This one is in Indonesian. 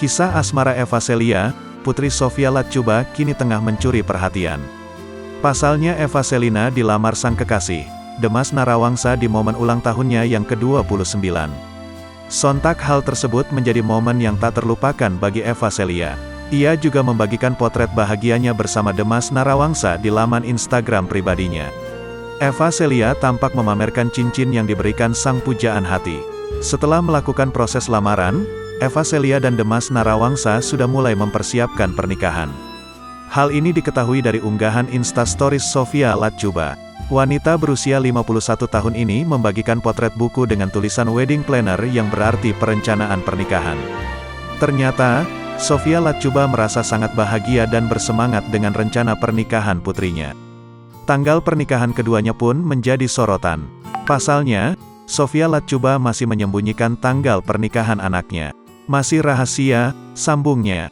Kisah asmara Eva Celia, Putri Sofia Latjuba kini tengah mencuri perhatian. Pasalnya Eva Selina dilamar sang kekasih, Demas Narawangsa di momen ulang tahunnya yang ke-29. Sontak hal tersebut menjadi momen yang tak terlupakan bagi Eva Celia. Ia juga membagikan potret bahagianya bersama Demas Narawangsa di laman Instagram pribadinya. Eva Celia tampak memamerkan cincin yang diberikan sang pujaan hati. Setelah melakukan proses lamaran, Eva Celia dan Demas Narawangsa sudah mulai mempersiapkan pernikahan. Hal ini diketahui dari unggahan Instastories Sofia Latjuba. Wanita berusia 51 tahun ini membagikan potret buku dengan tulisan wedding planner yang berarti perencanaan pernikahan. Ternyata, Sofia Latjuba merasa sangat bahagia dan bersemangat dengan rencana pernikahan putrinya. Tanggal pernikahan keduanya pun menjadi sorotan. Pasalnya, Sofia Latjuba masih menyembunyikan tanggal pernikahan anaknya. Masih rahasia, sambungnya.